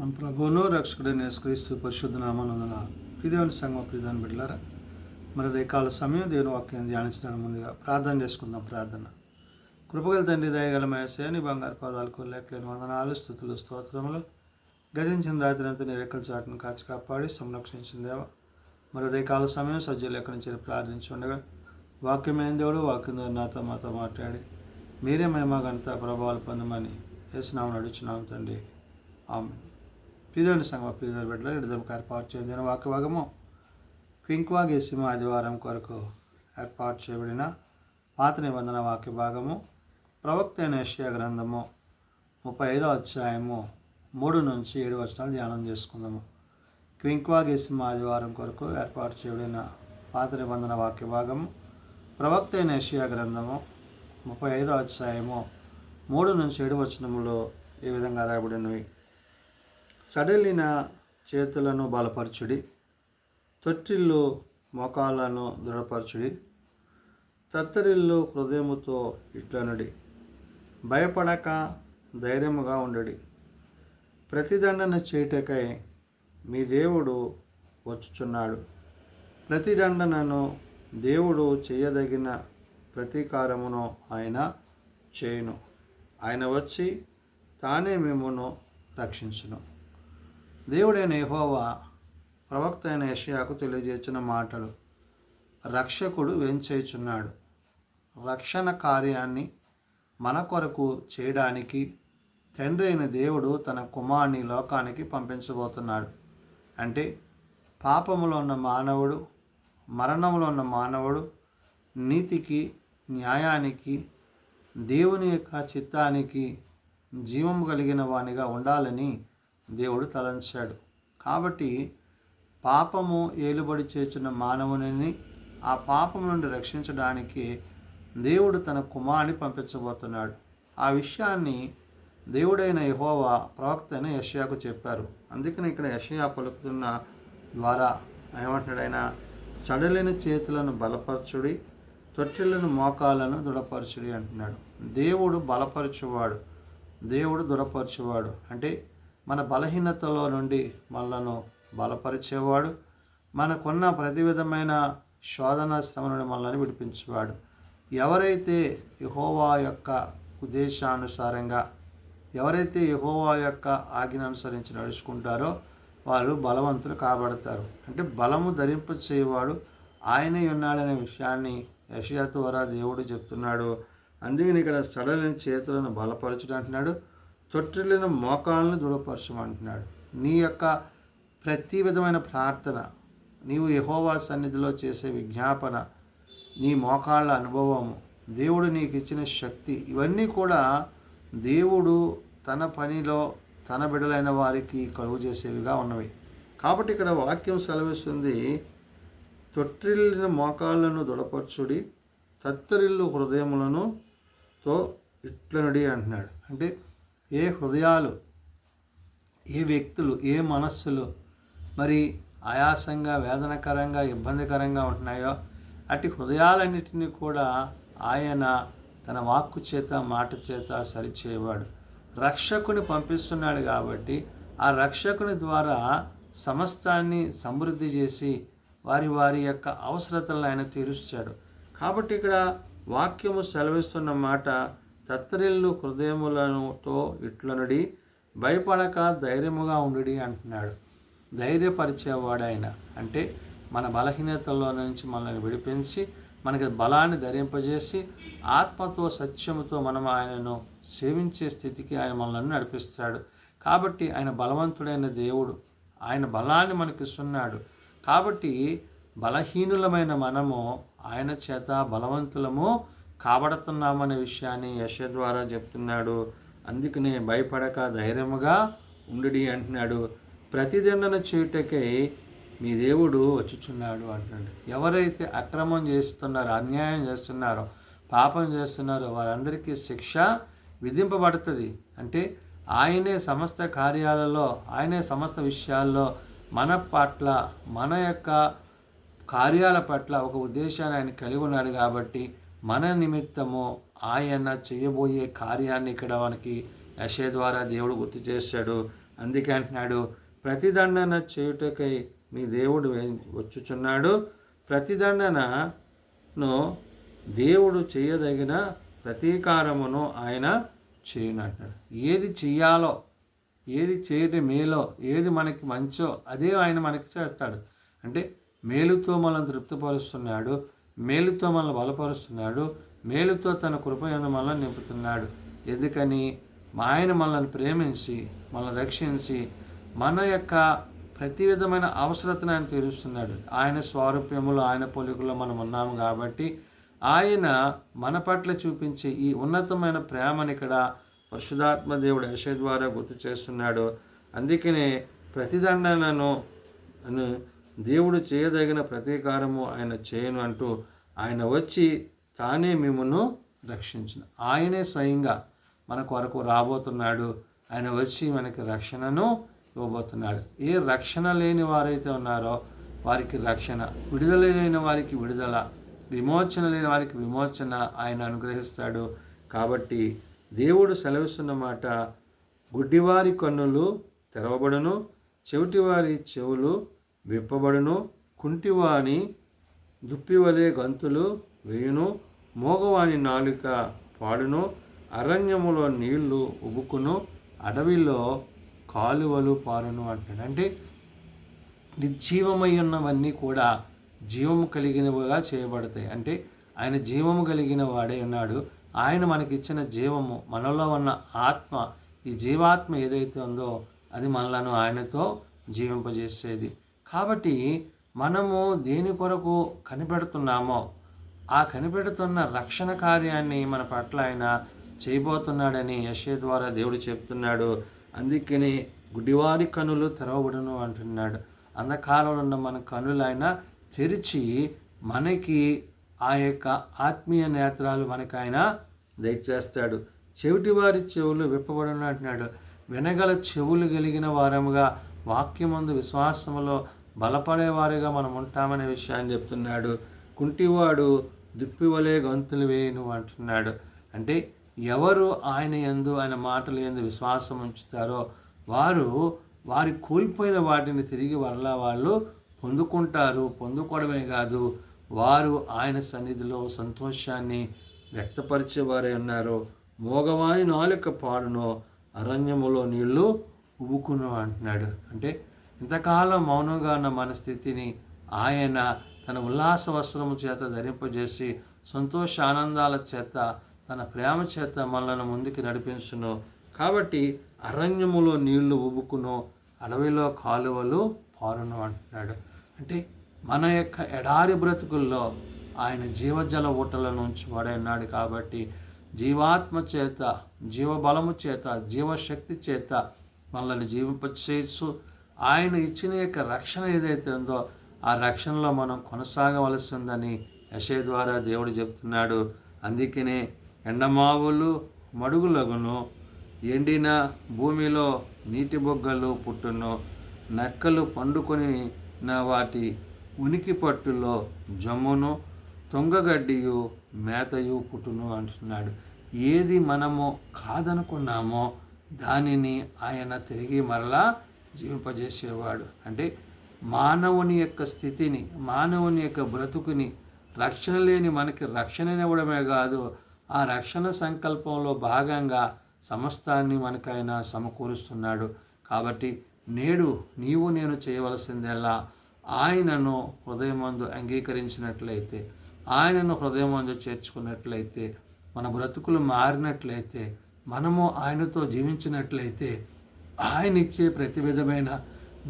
మన ప్రభువును రక్షకుడైన యేసుక్రీస్తు పరిశుద్ధ నామమున దేవుని సంఘం ప్రియమైన బిడ్డలారా, మరి ఉదయకాల సమయం దేవుని వాక్యాన్ని ధ్యానించడానికి ముందుగా ప్రార్థన చేసుకుందాం. ప్రార్థన. కృపగల తండ్రి, దయగల యేసయ్య, నీ బంగారు పాదాలకు లేఖలేని వందనాలు, స్తుతులు, స్తోత్రములు. గతించిన రాత్రి నీ రెక్కల చాటును కాచి కాపాడి సంరక్షించిన దేవ, మరి ఉదయకాల సమయం సజ్జలు ఎక్కడి నుంచి ప్రార్థించుండగా వాక్యమైన దేవుడు, వాక్యం ద్వారా నాతో మాతో మాట్లాడి మీరే మహిమ ఘనత ప్రభావాలు పొందమని యేసునామమున అడుగుచున్నాము తండ్రి. ఆమెన్. ప్రియమైన సంఘ ప్రియుల బిడ్డలు, ఇద్దరు ఏర్పాటు చేయబడిన వాక్య భాగము క్వింక్వాగేసిమ ఆదివారం కొరకు ఏర్పాటు చేయబడిన పాత నిబంధన వాక్య భాగము ప్రవక్త అయిన యెషయా గ్రంథము 35వ అధ్యాయము 3 నుంచి 7 వచనాలు ధ్యానం చేసుకుందాము. క్వింక్వాగేసిమ ఆదివారం కొరకు ఏర్పాటు చేయబడిన పాత నిబంధన వాక్య భాగము ప్రవక్త అయిన యెషయా గ్రంథము 35వ అధ్యాయము 3 నుంచి 7 వచనములో ఈ విధంగా రాయబడినవి. సడలిన చేతులను బలపరచుడి, తొట్టిల్లు మోకాళ్ళను దృఢపరచుడి, తత్తరిల్లు హృదయముతో ఇట్లనుడి, భయపడక ధైర్యముగా ఉండడి. ప్రతిదండన చేయుటకై మీ దేవుడు వచ్చుచున్నాడు. ప్రతిదండనను దేవుడు చేయదగిన ప్రతీకారమును ఆయన చేయును. ఆయన వచ్చి తానే మిమ్మును రక్షించును. దేవుడైన యెహోవా ప్రవక్త అయిన యెషయాకు తెలియజేసిన మాటలు. రక్షకుడు వెంచేయుచున్నాడు. రక్షణ కార్యాన్ని మన కొరకు చేయడానికి తండ్రి అయిన దేవుడు తన కుమారుని లోకానికి పంపించబోతున్నాడు. అంటే పాపములో ఉన్న మానవుడు, మరణంలో ఉన్న మానవుడు నీతికి, న్యాయానికి, దేవుని యొక్క చిత్తానికి జీవము కలిగిన వానిగా ఉండాలని దేవుడు తలంచాడు. కాబట్టి పాపము ఏలుబడి చేస్తున్న మానవుని ఆ పాపం నుండి రక్షించడానికి దేవుడు తన కుమారుని పంపించబోతున్నాడు. ఆ విషయాన్ని దేవుడైన యెహోవా ప్రవక్త అయిన యెషయాకు చెప్పారు. అందుకని ఇక్కడ యెషయా పలుకుతున్న ద్వారా ఏమంటున్నాడు ఆయన, సడలిన చేతులను బలపరచుడి, తొట్టిలను మోకాళ్ళను దృఢపరచుడి అంటున్నాడు. దేవుడు బలపరచువాడు, దేవుడు దృఢపరచువాడు. అంటే మన బలహీనతలో నుండి మనలను బలపరిచేవాడు, మనకున్న ప్రతి విధమైన శోధన శ్రమ నుండి మనల్ని విడిపించేవాడు. ఎవరైతే యెహోవా యొక్క ఉద్దేశానుసారంగా, ఎవరైతే యెహోవా యొక్క ఆజ్ఞను అనుసరించి నడుచుకుంటారో వారు బలవంతులు కాబడతారు. అంటే బలము ధరింపచేయవాడు ఆయనే ఉన్నాడనే విషయాన్ని యెషయా ద్వారా దేవుడు చెప్తున్నాడు. అందుకని ఇక్కడ సడలిన చేతులను బలపరచుడు అంటున్నాడు, తొట్టిల్లిన మోకాళ్ళను దృఢపరచమంటున్నాడు. నీ యొక్క ప్రతి విధమైన ప్రార్థన, నీవు యెహోవా సన్నిధిలో చేసే విజ్ఞాపన, నీ మోకాళ్ళ అనుభవము, దేవుడు నీకు ఇచ్చిన శక్తి, ఇవన్నీ కూడా దేవుడు తన పనిలో తన బిడ్డలైన వారికి కలుగు చేసేవిగా ఉన్నవి. కాబట్టి ఇక్కడ వాక్యం సెలవిస్తుంది, తొట్టిల్లిన మోకాళ్ళను దృఢపరచుడి, తత్తరిల్లు హృదయములను తో ఇట్లనుడి అంటున్నాడు. అంటే ఏ హృదయాలు, ఏ వ్యక్తులు, ఏ మనస్సులు మరి ఆయాసంగా, వేదనకరంగా, ఇబ్బందికరంగా ఉంటున్నాయో అటు హృదయాలన్నిటినీ కూడా ఆయన తన వాక్కు చేత, మాట చేత సరిచేయవాడు. రక్షకుని పంపిస్తున్నాడు కాబట్టి ఆ రక్షకుని ద్వారా సమస్తాన్ని సమృద్ధి చేసి వారి వారి యొక్క అవసరతలను ఆయన తీరుస్తాడు. కాబట్టి ఇక్కడ వాక్యము సెలవిస్తున్న మాట, తత్తరిల్లు హృదయములతో ఇట్లనుడి, భయపడక ధైర్యముగా ఉండుడి అంటున్నాడు. ధైర్యపరిచేవాడు ఆయన. అంటే మన బలహీనతల్లో నుంచి మనల్ని విడిపించి మనకి బలాన్ని ధరింపజేసి ఆత్మతో సత్యముతో మనం ఆయనను సేవించే స్థితికి ఆయన మనల్ని నడిపిస్తాడు. కాబట్టి ఆయన బలవంతుడైన దేవుడు, ఆయన బలాన్ని మనకిస్తున్నాడు. కాబట్టి బలహీనులమైన మనము ఆయన చేత బలవంతులము కాబడుతున్నామనే విషయాన్ని యెషయా ద్వారా చెప్తున్నాడు. అందుకనే భయపడక ధైర్యముగా ఉండుడి అంటున్నాడు. ప్రతిదండన చేయుటకై మీ దేవుడు వచ్చుచున్నాడు అంటున్నాడు. ఎవరైతే అక్రమం చేస్తున్నారో, అన్యాయం చేస్తున్నారో, పాపం చేస్తున్నారో వారందరికీ శిక్ష విధింపబడుతుంది. అంటే ఆయనే సమస్త కార్యాలలో, ఆయనే సమస్త విషయాల్లో మన పట్ల, మన యొక్క కార్యాల పట్ల ఒక ఉద్దేశాన్ని ఆయన కలిగి ఉన్నాడు. కాబట్టి మన నిమిత్తము ఆయన చేయబోయే కార్యాన్ని ఇక్కడ మనకి యెషయా ద్వారా దేవుడు గుర్తు చేశాడు. అందుకే అంటున్నాడు, ప్రతిదండన చేయుటకై మీ దేవుడు వచ్చుచున్నాడు, ప్రతిదండనను దేవుడు చేయదగిన ప్రతీకారమును ఆయన చేయునంటున్నాడు. ఏది చెయ్యాలో, ఏది చేయటం మేలో, ఏది మనకి మంచో అదే ఆయన మనకి చేస్తాడు. అంటే మేలుతో మనల్ని తృప్తిపరుస్తున్నాడు, మేలుతో మనల్ని బలపరుస్తున్నాడు, మేలుతో తన కృపయందు మనల్ని నింపుతున్నాడు. ఎందుకని? ఆయన మనల్ని ప్రేమించి, మనల్ని రక్షించి, మన యొక్క ప్రతి విధమైన అవసరతను ఆయన తీరుస్తున్నాడు. ఆయన స్వారూప్యములో, ఆయన పోలికలో మనం ఉన్నాము కాబట్టి ఆయన మన పట్ల చూపించే ఈ ఉన్నతమైన ప్రేమని ఇక్కడ పరిశుద్ధాత్మ దేవుడు యెషయా ద్వారా గుర్తు చేస్తున్నాడు. అందుకనే ప్రతిదండనను దేవుడు చేయదగిన ప్రతీకారము ఆయన చేయను అంటూ ఆయన వచ్చి తానే మిమ్మును రక్షించును. ఆయనే స్వయంగా మన కొరకు రాబోతున్నాడు. ఆయన వచ్చి మనకి రక్షణను ఇవ్వబోతున్నాడు. ఏ రక్షణ లేని వారైతే ఉన్నారో వారికి రక్షణ, విడుదల లేని వారికి విడుదల, విమోచన లేని వారికి విమోచన ఆయన అనుగ్రహిస్తాడు. కాబట్టి దేవుడు సెలవిస్తున్న మాట, గుడ్డివారి కన్నులు తెరవబడును, చెవిటివారి చెవులు విప్పబడును, కుంటివాని దుప్పివలే గంతులు వేయును, మోగవాని నాలుక పాడును, అరణ్యములో నీళ్లు ఉబుకును, అడవిలో కాలువలు పారును అంటాడు. అంటే నిర్జీవమై ఉన్నవన్నీ కూడా జీవము కలిగినవిగా చేయబడతాయి. అంటే ఆయన జీవము కలిగిన వాడే ఉన్నాడు. ఆయన మనకిచ్చిన జీవము, మనలో ఉన్న ఆత్మ, ఈ జీవాత్మ ఏదైతే ఉందో అది మనలను ఆయనతో జీవింపజేసేది. కాబట్టి మనము దేని కొరకు కనిపెడుతున్నామో ఆ కనిపెడుతున్న రక్షణ కార్యాన్ని మన పట్ల ఆయన చేయబోతున్నాడని యెషయా ద్వారా దేవుడు చెప్తున్నాడు. అందుకని గుడ్డివారి కనులు తెరవబడును అంటున్నాడు. అంధకారంలో ఉన్న మన కనులు ఆయన తెరిచి మనకి ఆ యొక్క ఆత్మీయ నేత్రాలు మనకు ఆయన దయచేస్తాడు. చెవిటివారి చెవులు విప్పబడును అంటున్నాడు. వినగల చెవులు కలిగిన వారముగా, వాక్యమందు విశ్వాసములో బలపడేవారుగా మనం ఉంటామనే విషయాన్ని చెప్తున్నాడు. కుంటివాడు దుప్పివలే గంతులు వేయును అంటున్నాడు. అంటే ఎవరు ఆయన యందు, ఆయన మాటలు యందు విశ్వాసం ఉంచుతారో వారి కోల్పోయిన వాటిని తిరిగి వరలా వాళ్ళు పొందుకుంటారు. పొందుకోవడమే కాదు, వారు ఆయన సన్నిధిలో సంతోషాన్ని వ్యక్తపరిచేవారే ఉన్నారు. మోగవాని నాలుక పాడును, అరణ్యములో నీళ్లు ఉబుకును అంటున్నాడు. అంటే ఇంతకాలం మౌనంగా ఉన్న మన స్థితిని ఆయన తన ఉల్లాస వస్త్రము చేత ధరింపజేసి సంతోష ఆనందాల చేత, తన ప్రేమ చేత మనలను ముందుకు నడిపించును. కాబట్టి అరణ్యములో నీళ్లు ఉబుకును, అడవిలో కాలువలు పారును అంటున్నాడు. అంటే మన యొక్క ఎడారి బ్రతుకుల్లో ఆయన జీవజల ఊటలను ఉంచువాడే ఉన్నాడు. కాబట్టి జీవాత్మ చేత, జీవబలము చేత, జీవశక్తి చేత మనల్ని జీవింపచేయచ్చు. ఆయన ఇచ్చిన యొక్క రక్షణ ఏదైతే ఉందో ఆ రక్షణలో మనం కొనసాగవలసి ఉందని యెషయా ద్వారా దేవుడు చెప్తున్నాడు. అందుకనే ఎండమావులు మడుగులగును, ఎండిన భూమిలో నీటి బొగ్గలు పుట్టును, నక్కలు పండుకొని వాటి ఉనికి పట్టులో జమ్మును, తొంగగడ్డియు మేతయు పుట్టును అంటున్నాడు. ఏది మనము కాదనుకున్నామో దానిని ఆయన తిరిగి మరలా జీవింపజేసేవాడు. అంటే మానవుని యొక్క స్థితిని, మానవుని యొక్క బ్రతుకుని, రక్షణ లేని మనకి రక్షణనివ్వడమే కాదు, ఆ రక్షణ సంకల్పంలో భాగంగా సమస్తాన్ని మనకైనా సమకూరుస్తున్నాడు. కాబట్టి నేడు నీవు నేను చేయవలసిందల్లా ఆయనను హృదయమందు అంగీకరించినట్లయితే, ఆయనను హృదయమందు చేర్చుకున్నట్లయితే, మన బ్రతుకులు మారినట్లయితే, మనము ఆయనతో జీవించినట్లయితే ఆయన ఇచ్చే ప్రతి విధమైన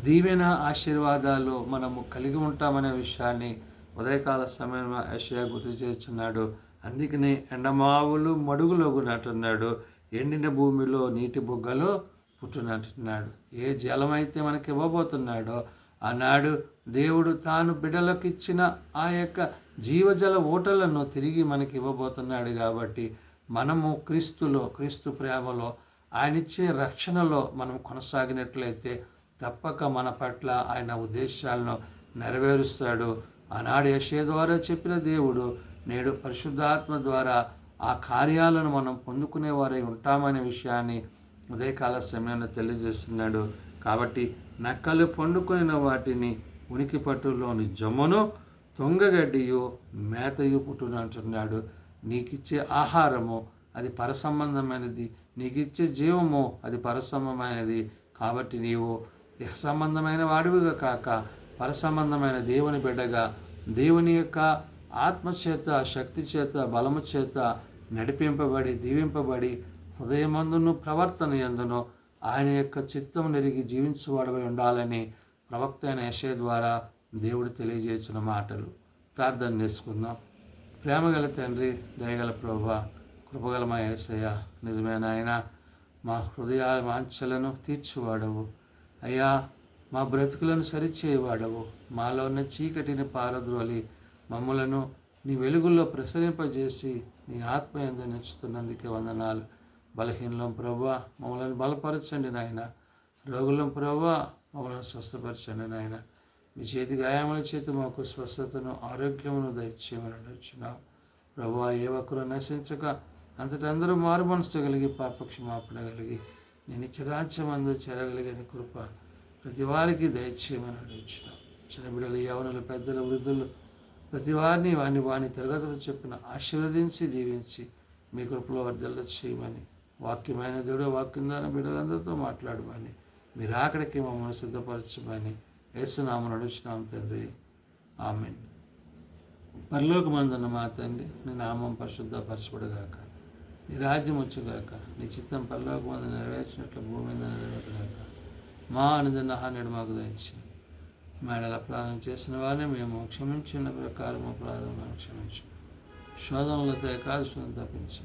దీవెన ఆశీర్వాదాలు మనము కలిగి ఉంటామనే విషయాన్ని ఉదయకాల సమయంలో యెషయా గుర్తు చేస్తున్నాడు. అందుకనే ఎండమావులు మడుగులోగునట్టున్నాడు, ఎండిన భూమిలో నీటి బుగ్గలు పుట్టునట్టున్నాడు. ఏ జలమైతే మనకి ఇవ్వబోతున్నాడో ఆనాడు దేవుడు తాను బిడ్డలకు ఇచ్చిన ఆ యొక్క జీవజల ఊటలను తిరిగి మనకి ఇవ్వబోతున్నాడు. కాబట్టి మనము క్రీస్తులో, క్రీస్తు ప్రేమలో, ఆయన ఇచ్చే రక్షణలో మనం కొనసాగినట్లయితే తప్పక మన పట్ల ఆయన ఉద్దేశాలను నెరవేరుస్తాడు. ఆనాడు యెషయా ద్వారా చెప్పిన దేవుడు నేడు పరిశుద్ధాత్మ ద్వారా ఆ కార్యాలను మనం పొందుకునేవారై ఉంటామనే విషయాన్ని ఉదయకాల సమయంలో తెలియజేస్తున్నాడు. కాబట్టి నక్కలు పండుకొనిన వాటిని ఉనికి పట్టులోని జమ్మును తొంగగడ్డియు మేతయు పుట్టును అంటున్నాడు. నీకిచ్చే ఆహారము అది పరసంబంధమైనది, నీకిచ్చే జీవము అది పరసంబంధమైనది. కాబట్టి నీవు సంబంధమైన వాడివిగా కాక పరసంబంధమైన దేవుని బిడ్డగా, దేవుని యొక్క ఆత్మచేత, శక్తి చేత, బలము చేత నడిపింపబడి, దీవింపబడి, హృదయమందును ప్రవర్తన యందును ఆయన యొక్క చిత్తం నెరిగి జీవించువాడవై ఉండాలని ప్రవక్త అయిన యెషయా ద్వారా దేవుడు తెలియజేస్తున్న మాటలు. ప్రార్థన చేసుకుందాం. ప్రేమగల తండ్రి, దయగల ప్రభువా, కృపగల మా యేసయ్య, నిజమైన ఆయన మా హృదయాల వాంఛలను తీర్చువాడవు అయ్యా. మా బ్రతుకులను సరిచేయవాడవు. మాలో ఉన్న చీకటిని పారద్రోలి మమ్మలను నీ వెలుగుల్లో ప్రసరింపజేసి నీ ఆత్మ యందు నిలుచుతున్నందుకే వందనాలు. బలహీనలం ప్రభువా మమ్మల్ని బలపరచండి నాయన. రోగులం ప్రభువా మమ్మల్ని స్వస్థపరచండి నాయన. మీ చేతి గాయముల చేతి మాకు స్వస్థతను, ఆరోగ్యమును దయచేయమని అడుగుచున్నాం ప్రభువా. ఏ ఒక్కరు నశించక అంతటి అందరూ మారు మనసు కలిగి పాపక్షమాపణ కలిగి నేను నిత్యరాజ్యమందు చేరగలిగిన కృప ప్రతి వారికి దయచేయమని అడుగుచున్నాం. చిన్న బిడ్డలు, యవనులు, పెద్దలు, వృద్ధులు ప్రతి వారిని వాని తరగతులు చెప్పిన ఆశీర్వదించి దీవించి మీ కృపలో వర్ధల్లో చేయమని, వాక్యమైన దేవుడు వాక్యం ద్వారా బిడ్డలందరితో మాట్లాడమని, మీరు అక్కడికి మమ్మల్ని సిద్ధపరచమని యేసునామమున అడుగుచున్నాం తండ్రి. ఆమేన్. పరలోకమందున్న మా తండ్రి, నీ నామం పరిశుద్ధపరచబడుగాక, నీ రాజ్యం వచ్చుగాక, నీ చిత్తం పరలోకమందు నెరవేర్చినట్లు భూమి మీద నెరవేరుగాక. మా అనుదిన ఆహారాన్ని మాకు దయచేయి. మేడల అపరాధం చేసిన వారిని మేము క్షమించిన ప్రకారం అపరాధం క్షమించు. శోధనలతో ఏకాదశులను తప్పించి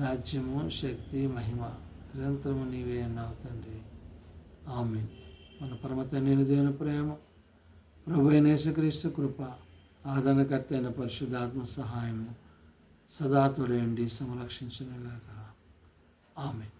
రాజ్యము, శక్తి, మహిమ నిరంతరము నీవే అన్నావు తండ్రి. ఆమేన్. మన పరమ తండ్రి దేవుని ప్రేమ, ప్రభు అయిన యేసుక్రీస్తు కృప, ఆదరణకర్త అయిన పరిశుద్ధాత్మ సహాయము సదా తోడేండి సంరక్షించునుగాక. ఆమేన్.